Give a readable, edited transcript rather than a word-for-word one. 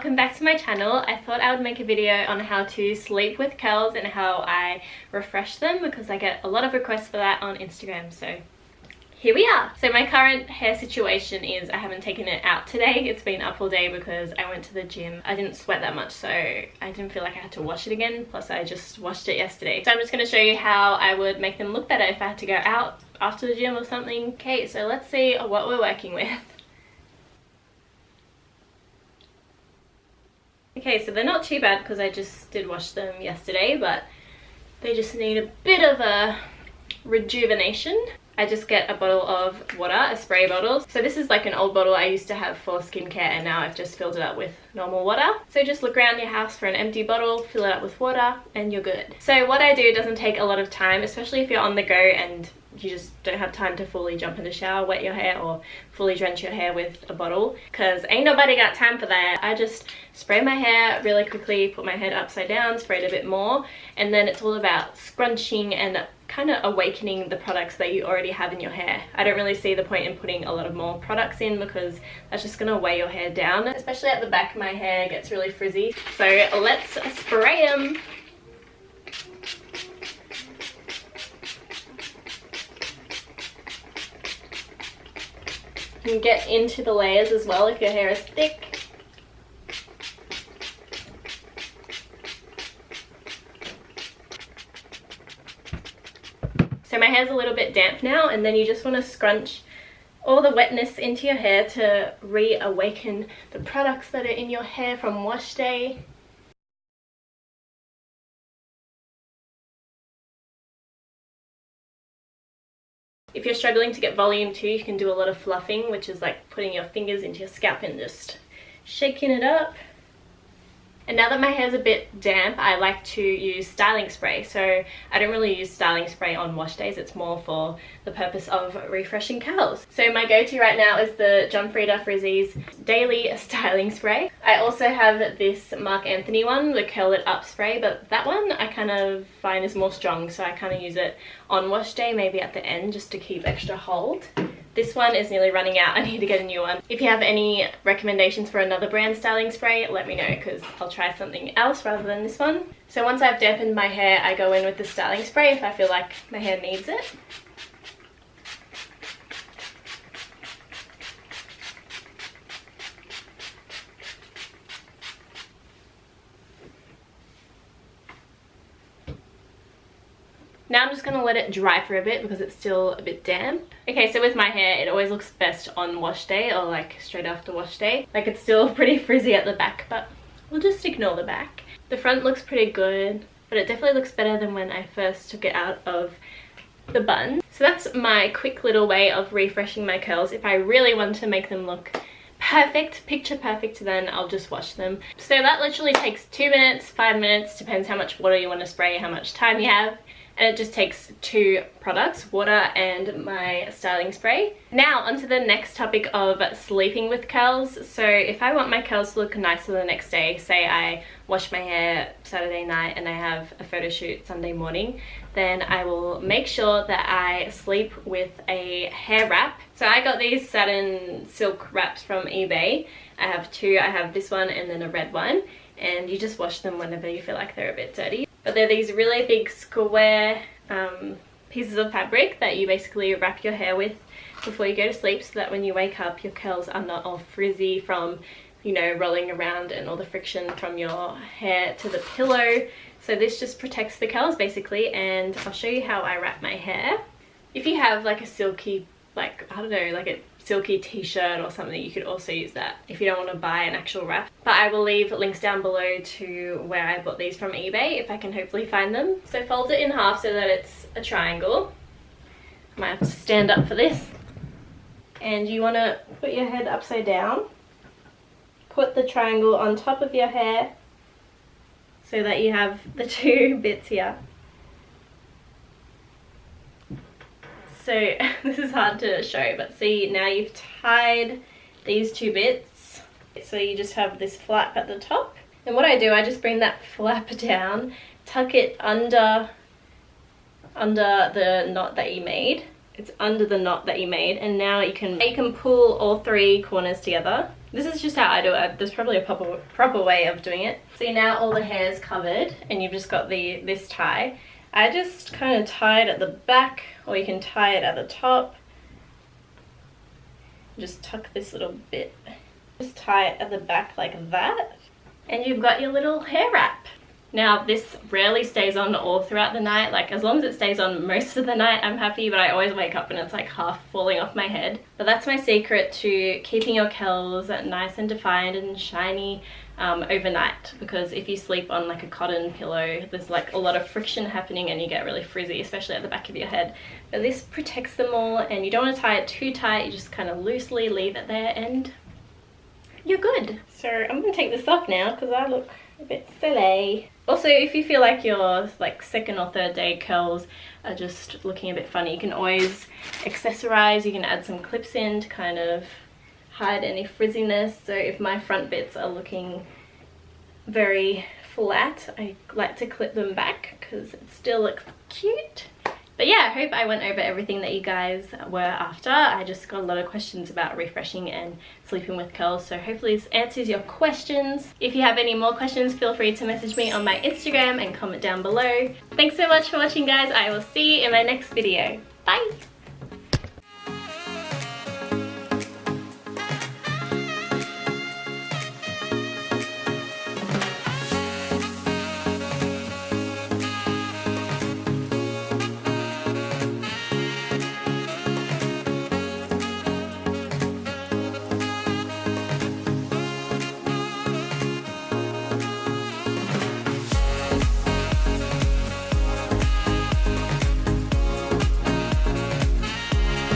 welcome back to my channel. I thought I would make a video on how to sleep with curls and how I refresh them because I get a lot of requests for that on Instagram, so here we are. So my current hair situation is I haven't taken it out today. It's been up all day because I went to the gym. I didn't sweat that much, so I didn't feel like I had to wash it again, plus I just washed it yesterday. So I'm just going to show you how I would make them look better if I had to go out after the gym or something. Okay, so let's see what we're working with. Okay, so they're not too bad because I just did wash them yesterday, but they just need a bit of a rejuvenation. I just get a bottle of water, a spray bottle. So this is like an old bottle I used to have for skincare, and now I've just filled it up with normal water. So just look around your house for an empty bottle, fill it up with water, and you're good. So what I do doesn't take a lot of time, especially if you're on the go and you just don't have time to fully jump in the shower, wet your hair, or fully drench your hair with a bottle, because ain't nobody got time for that. I just spray my hair really quickly, put my head upside down, spray it a bit more, and then it's all about scrunching and kind of awakening the products that you already have in your hair. I don't really see the point in putting a lot of more products in because that's just gonna weigh your hair down, especially at the back. My hair gets really frizzy, so let's spray them. You can get into the layers as well if your hair is thick. So my hair's a little bit damp now, and then you just want to scrunch all the wetness into your hair to reawaken the products that are in your hair from wash day. If you're struggling to get volume too, you can do a lot of fluffing, which is like putting your fingers into your scalp and just shaking it up. And now that my hair's a bit damp, I like to use styling spray. So I don't really use styling spray on wash days. It's more for the purpose of refreshing curls. So my go-to right now is the Jumfrida Frizzies Daily Styling Spray. I also have this Marc Anthony one, the Curl It Up spray, but that one I kind of find is more strong, so I kind of use it on wash day, maybe at the end, just to keep extra hold. This one is nearly running out. I need to get a new one. If you have any recommendations for another brand styling spray, let me know, because I'll try something else rather than this one. So once I've dampened my hair, I go in with the styling spray if I feel like my hair needs it. Now I'm just going to let it dry for a bit because it's still a bit damp. Okay, so with my hair, it always looks best on wash day or like straight after wash day. Like it's still pretty frizzy at the back, but we'll just ignore the back. The front looks pretty good, but it definitely looks better than when I first took it out of the bun. So that's my quick little way of refreshing my curls. If I really want to make them look perfect, picture perfect, then I'll just wash them. So that literally takes 2 minutes, 5 minutes, depends how much water you want to spray, how much time you have. And it just takes 2 products, water and my styling spray. Now onto the next topic of sleeping with curls. So if I want my curls to look nicer the next day, say I wash my hair Saturday night and I have a photo shoot Sunday morning, then I will make sure that I sleep with a hair wrap. So I got these satin silk wraps from eBay. I have 2, I have this one and then a red one. And you just wash them whenever you feel like they're a bit dirty. But they're these really big square pieces of fabric that you basically wrap your hair with before you go to sleep, so that when you wake up your curls are not all frizzy from, you know, rolling around and all the friction from your hair to the pillow. So this just protects the curls basically, and I'll show you how I wrap my hair. If you have like a silky, like, I don't know, like a silky t-shirt or something, you could also use that if you don't want to buy an actual wrap. But I will leave links down below to where I bought these from eBay if I can hopefully find them. So fold it in half so that it's a triangle. I might have to stand up for this. And you want to put your head upside down. Put the triangle on top of your hair so that you have the 2 bits here. So this is hard to show, but see, now you've tied these 2 bits. So you just have this flap at the top. And what I do, I just bring that flap down, tuck it under the knot that you made. It's under the knot that you made, and now you can pull all 3 corners together This is just how I do it. There's probably a proper way of doing it. See, now all the hair is covered and you've just got this tie. I just kind of tie it at the back, or you can tie it at the top. Just tuck this little bit. Just tie it at the back like that. And you've got your little hair wrap. Now this rarely stays on all throughout the night. Like as long as it stays on most of the night, I'm happy, but I always wake up and it's like half falling off my head. But that's my secret to keeping your curls nice and defined and shiny overnight, because if you sleep on like a cotton pillow, there's like a lot of friction happening and you get really frizzy, especially at the back of your head. But this protects them all, and you don't want to tie it too tight. You just kind of loosely leave it there and you're good. So I'm gonna take this off now because I look a bit silly. Also, if you feel like your like second or third day curls are just looking a bit funny, you can always accessorize. You can add some clips in to kind of hide any frizziness. So if my front bits are looking very flat, I like to clip them back because it still looks cute. But yeah, I hope I went over everything that you guys were after. I just got a lot of questions about refreshing and sleeping with curls, so hopefully this answers your questions. If you have any more questions, feel free to message me on my Instagram and comment down below. Thanks so much for watching, guys. I will see you in my next video. Bye!